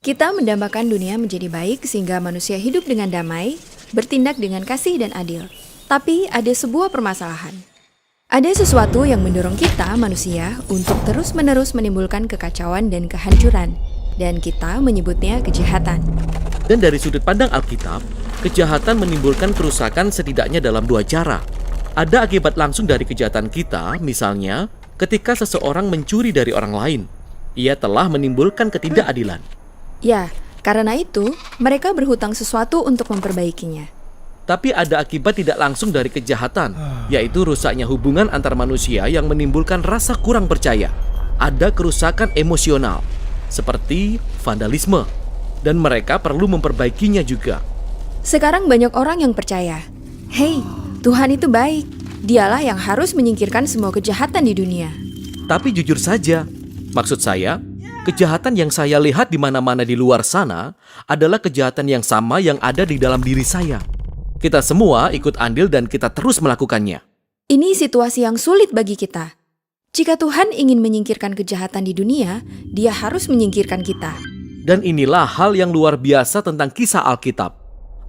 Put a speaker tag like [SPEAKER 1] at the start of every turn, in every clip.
[SPEAKER 1] Kita mendambakan dunia menjadi baik sehingga manusia hidup dengan damai, bertindak dengan kasih dan adil. Tapi ada sebuah permasalahan. Ada sesuatu yang mendorong kita, manusia, untuk terus-menerus menimbulkan kekacauan dan kehancuran. Dan kita menyebutnya kejahatan.
[SPEAKER 2] Dan dari sudut pandang Alkitab, kejahatan menimbulkan kerusakan setidaknya dalam dua cara. Ada akibat langsung dari kejahatan kita, misalnya ketika seseorang mencuri dari orang lain. Ia telah menimbulkan ketidakadilan.
[SPEAKER 1] Ya, karena itu, mereka berhutang sesuatu untuk memperbaikinya.
[SPEAKER 2] Tapi ada akibat tidak langsung dari kejahatan, yaitu rusaknya hubungan antar manusia yang menimbulkan rasa kurang percaya. Ada kerusakan emosional, seperti vandalisme, dan mereka perlu memperbaikinya juga.
[SPEAKER 1] Sekarang banyak orang yang percaya, "Hei, Tuhan itu baik. Dialah yang harus menyingkirkan semua kejahatan di dunia."
[SPEAKER 2] Tapi jujur saja, maksud saya, kejahatan yang saya lihat di mana-mana di luar sana adalah kejahatan yang sama yang ada di dalam diri saya. Kita semua ikut andil dan kita terus melakukannya.
[SPEAKER 1] Ini situasi yang sulit bagi kita. Jika Tuhan ingin menyingkirkan kejahatan di dunia, Dia harus menyingkirkan kita.
[SPEAKER 2] Dan inilah hal yang luar biasa tentang kisah Alkitab.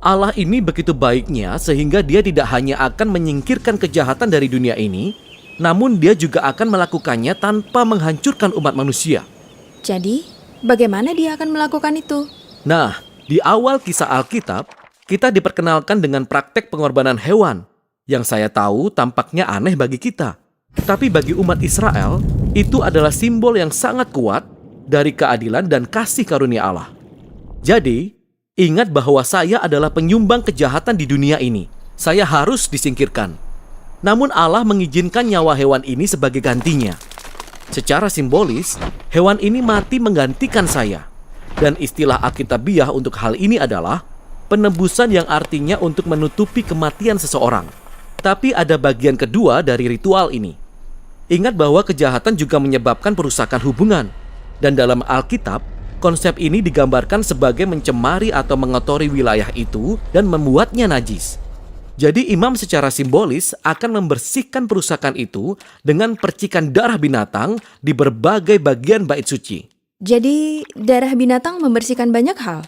[SPEAKER 2] Allah ini begitu baiknya sehingga Dia tidak hanya akan menyingkirkan kejahatan dari dunia ini, namun Dia juga akan melakukannya tanpa menghancurkan umat manusia.
[SPEAKER 1] Jadi, bagaimana Dia akan melakukan itu?
[SPEAKER 2] Nah, di awal kisah Alkitab, kita diperkenalkan dengan praktek pengorbanan hewan, yang saya tahu tampaknya aneh bagi kita. Tapi bagi umat Israel, itu adalah simbol yang sangat kuat dari keadilan dan kasih karunia Allah. Jadi, ingat bahwa saya adalah penyumbang kejahatan di dunia ini. Saya harus disingkirkan. Namun Allah mengizinkan nyawa hewan ini sebagai gantinya. Secara simbolis, hewan ini mati menggantikan saya. Dan istilah Alkitabiah untuk hal ini adalah penebusan, yang artinya untuk menutupi kematian seseorang. Tapi ada bagian kedua dari ritual ini. Ingat bahwa kejahatan juga menyebabkan perusakan hubungan. Dan dalam Alkitab, konsep ini digambarkan sebagai mencemari atau mengotori wilayah itu dan membuatnya najis. Jadi imam secara simbolis akan membersihkan perusakan itu dengan percikan darah binatang di berbagai bagian bait suci.
[SPEAKER 1] Jadi, darah binatang membersihkan banyak hal.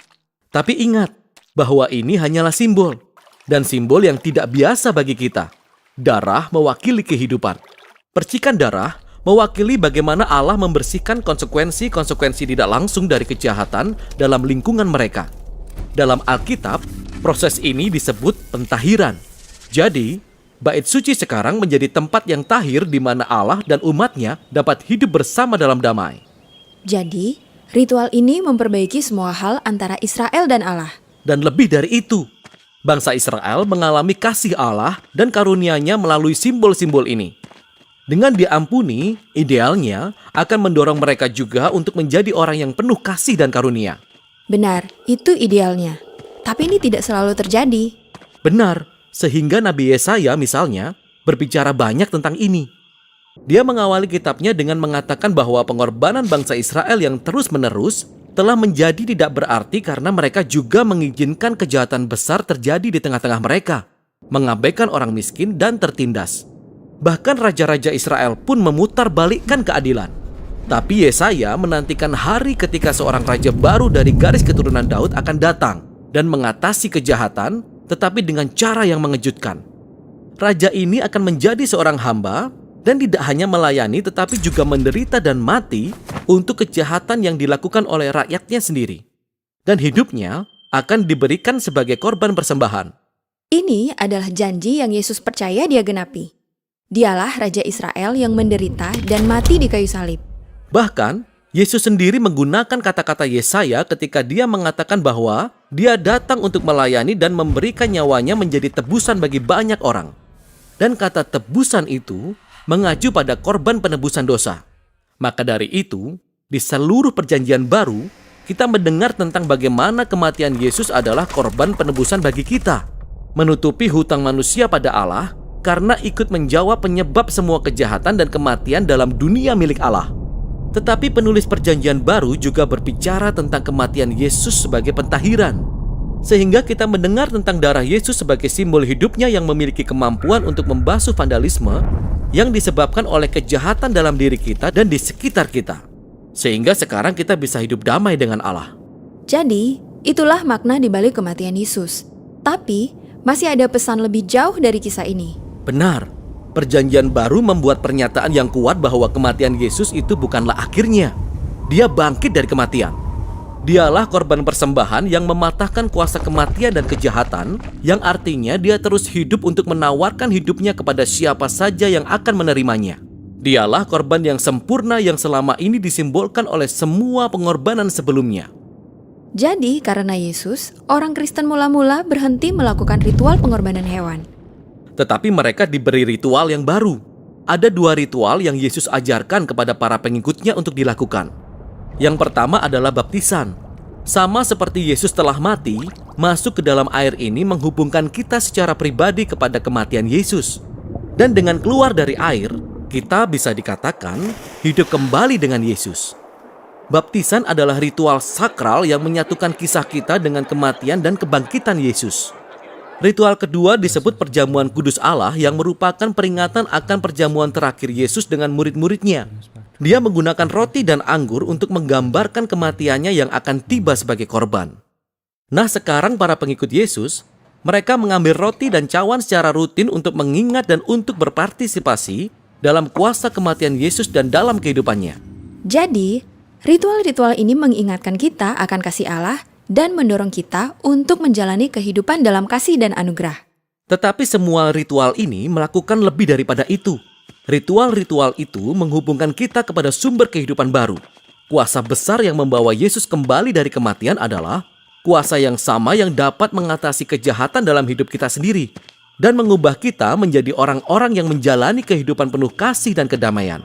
[SPEAKER 2] Tapi ingat, bahwa ini hanyalah simbol, dan simbol yang tidak biasa bagi kita. Darah mewakili kehidupan. Percikan darah mewakili bagaimana Allah membersihkan konsekuensi-konsekuensi tidak langsung dari kejahatan dalam lingkungan mereka. Dalam Alkitab, proses ini disebut pentahiran. Jadi, bait suci sekarang menjadi tempat yang tahir di mana Allah dan umatnya dapat hidup bersama dalam damai.
[SPEAKER 1] Jadi, ritual ini memperbaiki semua hal antara Israel dan Allah.
[SPEAKER 2] Dan lebih dari itu, bangsa Israel mengalami kasih Allah dan karunia-Nya melalui simbol-simbol ini. Dengan diampuni, idealnya akan mendorong mereka juga untuk menjadi orang yang penuh kasih dan karunia.
[SPEAKER 1] Benar, itu idealnya. Tapi ini tidak selalu terjadi.
[SPEAKER 2] Benar, sehingga Nabi Yesaya misalnya berbicara banyak tentang ini. Dia mengawali kitabnya dengan mengatakan bahwa pengorbanan bangsa Israel yang terus-menerus telah menjadi tidak berarti karena mereka juga mengizinkan kejahatan besar terjadi di tengah-tengah mereka, mengabaikan orang miskin dan tertindas. Bahkan raja-raja Israel pun memutarbalikkan keadilan. Tapi Yesaya menantikan hari ketika seorang raja baru dari garis keturunan Daud akan datang dan mengatasi kejahatan, tetapi dengan cara yang mengejutkan. Raja ini akan menjadi seorang hamba dan tidak hanya melayani tetapi juga menderita dan mati untuk kejahatan yang dilakukan oleh rakyatnya sendiri. Dan hidupnya akan diberikan sebagai korban persembahan.
[SPEAKER 1] Ini adalah janji yang Yesus percaya Dia genapi. Dialah Raja Israel yang menderita dan mati di kayu salib.
[SPEAKER 2] Bahkan, Yesus sendiri menggunakan kata-kata Yesaya ketika Dia mengatakan bahwa Dia datang untuk melayani dan memberikan nyawanya menjadi tebusan bagi banyak orang. Dan kata tebusan itu mengacu pada korban penebusan dosa. Maka dari itu, di seluruh perjanjian baru, kita mendengar tentang bagaimana kematian Yesus adalah korban penebusan bagi kita, menutupi hutang manusia pada Allah karena ikut menjawab penyebab semua kejahatan dan kematian dalam dunia milik Allah. Tetapi penulis perjanjian baru juga berbicara tentang kematian Yesus sebagai pentahiran. Sehingga kita mendengar tentang darah Yesus sebagai simbol hidupnya yang memiliki kemampuan untuk membasuh vandalisme yang disebabkan oleh kejahatan dalam diri kita dan di sekitar kita. Sehingga sekarang kita bisa hidup damai dengan Allah.
[SPEAKER 1] Jadi, itulah makna di balik kematian Yesus. Tapi, masih ada pesan lebih jauh dari kisah ini.
[SPEAKER 2] Benar, Perjanjian Baru membuat pernyataan yang kuat bahwa kematian Yesus itu bukanlah akhirnya. Dia bangkit dari kematian. Dialah korban persembahan yang mematahkan kuasa kematian dan kejahatan, yang artinya dia terus hidup untuk menawarkan hidupnya kepada siapa saja yang akan menerimanya. Dialah korban yang sempurna yang selama ini disimbolkan oleh semua pengorbanan sebelumnya.
[SPEAKER 1] Jadi, karena Yesus, orang Kristen mula-mula berhenti melakukan ritual pengorbanan hewan.
[SPEAKER 2] Tetapi mereka diberi ritual yang baru. Ada 2 ritual yang Yesus ajarkan kepada para pengikutnya untuk dilakukan. Yang pertama adalah baptisan. Sama seperti Yesus telah mati, masuk ke dalam air ini menghubungkan kita secara pribadi kepada kematian Yesus. Dan dengan keluar dari air, kita bisa dikatakan hidup kembali dengan Yesus. Baptisan adalah ritual sakral yang menyatukan kisah kita dengan kematian dan kebangkitan Yesus. Ritual kedua disebut perjamuan kudus Allah yang merupakan peringatan akan perjamuan terakhir Yesus dengan murid-muridnya. Dia menggunakan roti dan anggur untuk menggambarkan kematiannya yang akan tiba sebagai korban. Nah, sekarang para pengikut Yesus, mereka mengambil roti dan cawan secara rutin untuk mengingat dan untuk berpartisipasi dalam kuasa kematian Yesus dan dalam kehidupannya.
[SPEAKER 1] Jadi, ritual-ritual ini mengingatkan kita akan kasih Allah dan mendorong kita untuk menjalani kehidupan dalam kasih dan anugerah.
[SPEAKER 2] Tetapi semua ritual ini melakukan lebih daripada itu. Ritual-ritual itu menghubungkan kita kepada sumber kehidupan baru. Kuasa besar yang membawa Yesus kembali dari kematian adalah kuasa yang sama yang dapat mengatasi kejahatan dalam hidup kita sendiri dan mengubah kita menjadi orang-orang yang menjalani kehidupan penuh kasih dan kedamaian.